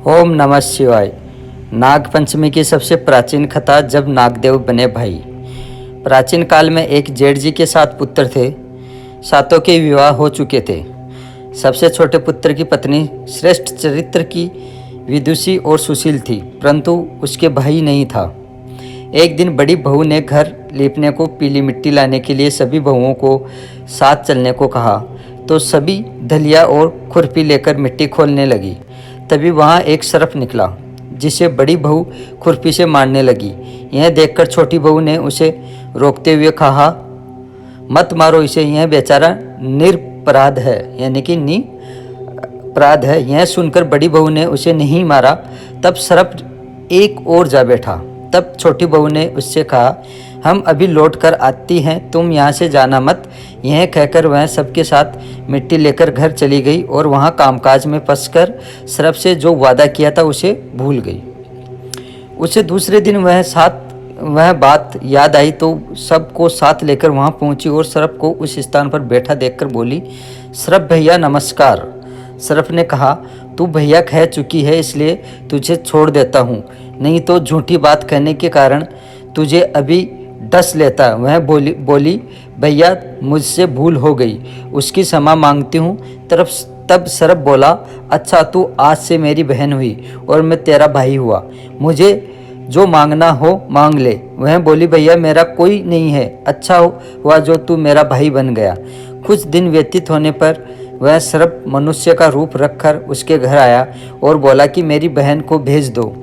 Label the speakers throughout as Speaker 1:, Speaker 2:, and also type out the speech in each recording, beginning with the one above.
Speaker 1: ओम नमः शिवाय। नाग पंचमी की सबसे प्राचीन कथा जब नागदेव बने भाई। प्राचीन काल में एक जेठ जी के 7 पुत्र थे। सातों के विवाह हो चुके थे। सबसे छोटे पुत्र की पत्नी श्रेष्ठ चरित्र की विदुषी और सुशील थी, परंतु उसके भाई नहीं था। एक दिन बड़ी बहू ने घर लीपने को पीली मिट्टी लाने के लिए सभी बहुओं को साथ चलने को कहा, तो सभी धलिया और खुरपी लेकर मिट्टी खोलने लगी। तभी वहाँ एक सर्प निकला, जिसे बड़ी बहू खुरपी से मारने लगी। यह देखकर छोटी बहू ने उसे रोकते हुए कहा, मत मारो इसे, यह बेचारा निरपराध है, यानी कि निरपराध है। यह सुनकर बड़ी बहू ने उसे नहीं मारा। तब सर्प एक और जा बैठा। तब छोटी बहू ने उससे कहा, हम अभी लौट कर आती हैं, तुम यहाँ से जाना मत। यह कहकर वह सबके साथ मिट्टी लेकर घर चली गई और वहाँ कामकाज में फंसकर सर्प से जो वादा किया था उसे भूल गई। उसे दूसरे दिन वह बात याद आई तो सबको साथ लेकर वहाँ पहुँची और सर्प को उस स्थान पर बैठा देखकर बोली, सर्प भैया नमस्कार। सर्प ने कहा, तू भैया कह चुकी है इसलिए तुझे छोड़ देता हूँ, नहीं तो झूठी बात कहने के कारण तुझे अभी डस लेता। वह बोली भैया मुझसे भूल हो गई, उसकी क्षमा मांगती हूँ। तब सर्प बोला, अच्छा तू आज से मेरी बहन हुई और मैं तेरा भाई हुआ, मुझे जो मांगना हो मांग ले। वह बोली, भैया मेरा कोई नहीं है, अच्छा हुआ जो तू मेरा भाई बन गया। कुछ दिन व्यतीत होने पर वह सर्प मनुष्य का रूप रखकर उसके घर आया और बोला कि मेरी बहन को भेज दो।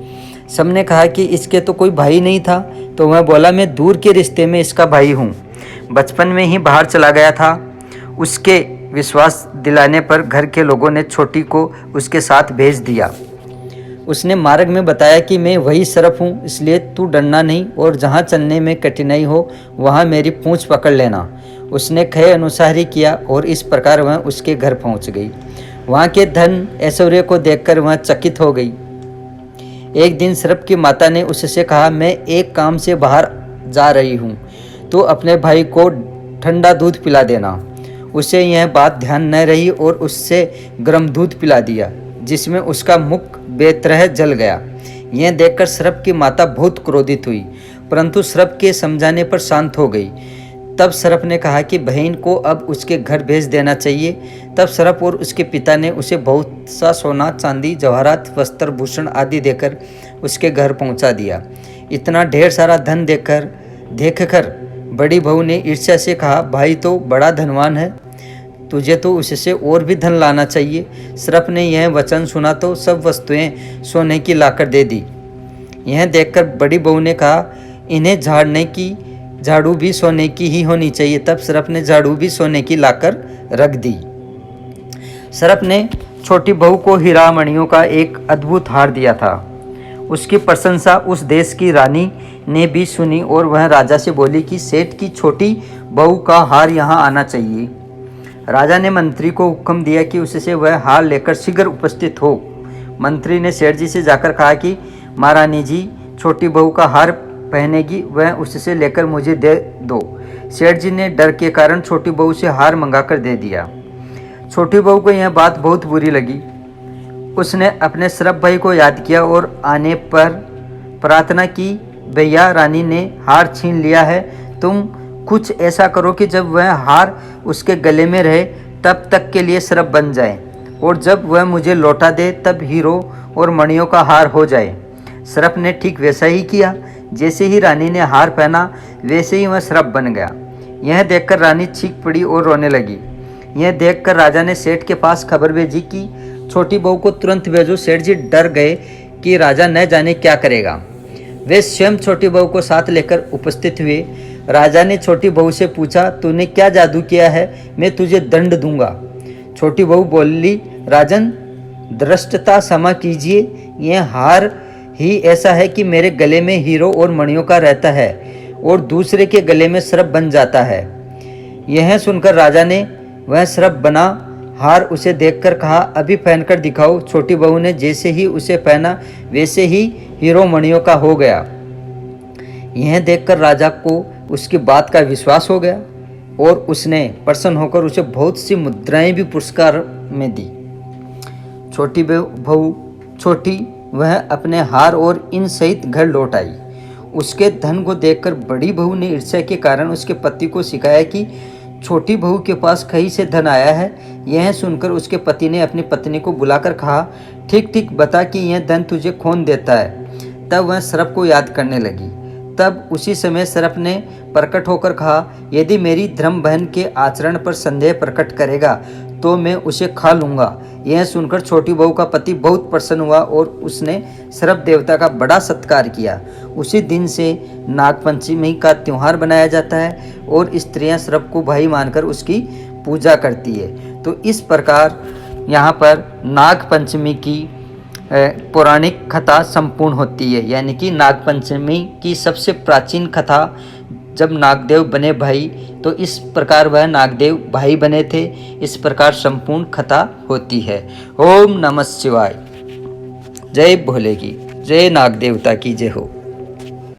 Speaker 1: सबने कहा कि इसके तो कोई भाई नहीं था, तो वह बोला, मैं दूर के रिश्ते में इसका भाई हूँ, बचपन में ही बाहर चला गया था। उसके विश्वास दिलाने पर घर के लोगों ने छोटी को उसके साथ भेज दिया। उसने मार्ग में बताया कि मैं वही सर्प हूँ, इसलिए तू डरना नहीं और जहाँ चलने में कठिनाई हो वहाँ मेरी पूँछ पकड़ लेना। उसने कहे अनुसार ही किया और इस प्रकार वह उसके घर पहुँच गई। वहाँ के धन ऐश्वर्य को देखकर वह चकित हो गई। एक दिन सर्प की माता ने उससे कहा, मैं एक काम से बाहर जा रही हूँ, तो अपने भाई को ठंडा दूध पिला देना। उसे यह बात ध्यान न रही और उससे गर्म दूध पिला दिया, जिसमें उसका मुख बेतरह जल गया। यह देखकर सर्प की माता बहुत क्रोधित हुई, परंतु सर्प के समझाने पर शांत हो गई। तब सर्प ने कहा कि बहन को अब उसके घर भेज देना चाहिए। तब सर्प और उसके पिता ने उसे बहुत सा सोना, चांदी, जवाहरात, वस्त्र, भूषण आदि देकर उसके घर पहुंचा दिया। इतना ढेर सारा धन देखकर बड़ी बहू ने ईर्ष्या से कहा, भाई तो बड़ा धनवान है, तुझे तो उससे और भी धन लाना चाहिए। सर्प ने यह वचन सुना तो सब वस्तुएं सोने की लाकर दे दी। यह देखकर बड़ी बहू ने कहा, इन्हें झाड़ू भी सोने की ही होनी चाहिए। तब सर्प ने झाड़ू भी सोने की लाकर रख दी। सर्प ने छोटी बहू को हीरा मणियों का एक अद्भुत हार दिया था। उसकी प्रशंसा उस देश की रानी ने भी सुनी और वह राजा से बोली कि सेठ की छोटी बहू का हार यहाँ आना चाहिए। राजा ने मंत्री को हुक्म दिया कि उससे वह हार लेकर शीघ्र उपस्थित हो। मंत्री ने सेठ जी से जाकर कहा कि महारानी जी छोटी बहू का हार पहनेगी, वह उससे लेकर मुझे दे दो। सेठ जी ने डर के कारण छोटी बहू से हार मंगाकर दे दिया। छोटी बहू को यह बात बहुत बुरी लगी। उसने अपने सर्प भाई को याद किया और आने पर प्रार्थना की, भैया रानी ने हार छीन लिया है, तुम कुछ ऐसा करो कि जब वह हार उसके गले में रहे तब तक के लिए सर्प बन जाए, और जब वह मुझे लौटा दे तब हीरो और मणियों का हार हो जाए। सर्प ने ठीक वैसा ही किया। जैसे ही रानी ने हार पहना वैसे ही वह सर्प बन गया। यह देखकर रानी चीख पड़ी और रोने लगी। यह देखकर राजा ने सेठ के पास खबर भेजी कि छोटी बहू को तुरंत भेजो। सेठ जी डर गए कि राजा न जाने क्या करेगा। वे स्वयं छोटी बहू को साथ लेकर उपस्थित हुए। राजा ने छोटी बहू से पूछा, तूने क्या जादू किया है, मैं तुझे दंड दूंगा। छोटी बहू बोली, राजन धृष्टता क्षमा कीजिए, यह हार ही ऐसा है कि मेरे गले में हीरो और मणियों का रहता है और दूसरे के गले में सर्प बन जाता है। यह सुनकर राजा ने वह सर्प बना हार उसे देखकर कहा, अभी पहनकर दिखाओ। छोटी बहू ने जैसे ही उसे पहना वैसे ही हीरो मणियों का हो गया। यह देखकर राजा को उसकी बात का विश्वास हो गया और उसने प्रसन्न होकर उसे बहुत सी मुद्राएं भी पुरस्कार में दी। छोटी बहू छोटी वह अपने हार और इन सहित घर लौट आई। उसके धन को देखकर बड़ी बहू ने ईर्ष्या के कारण उसके पति को सिखाया कि छोटी बहू के पास कहीं से धन आया है। यह सुनकर उसके पति ने अपनी पत्नी को बुलाकर कहा, ठीक ठीक बता कि यह धन तुझे कौन देता है। तब वह सर्प को याद करने लगी। तब उसी समय सर्प ने प्रकट होकर कहा, यदि मेरी धर्म बहन के आचरण पर संदेह प्रकट करेगा तो मैं उसे खा लूँगा। यह सुनकर छोटी बहू का पति बहुत प्रसन्न हुआ और उसने सर्प देवता का बड़ा सत्कार किया। उसी दिन से नागपंचमी का त्यौहार बनाया जाता है और स्त्रियां सर्प को भाई मानकर उसकी पूजा करती है। तो इस प्रकार यहाँ पर नागपंचमी की पौराणिक कथा संपूर्ण होती है। यानी कि नागपंचमी की सबसे प्राचीन कथा जब नागदेव बने भाई, तो इस प्रकार वह नागदेव भाई बने थे। इस प्रकार संपूर्ण कथा होती है। ओम नमः शिवाय। जय भोले की जय, नाग देवता की जय हो।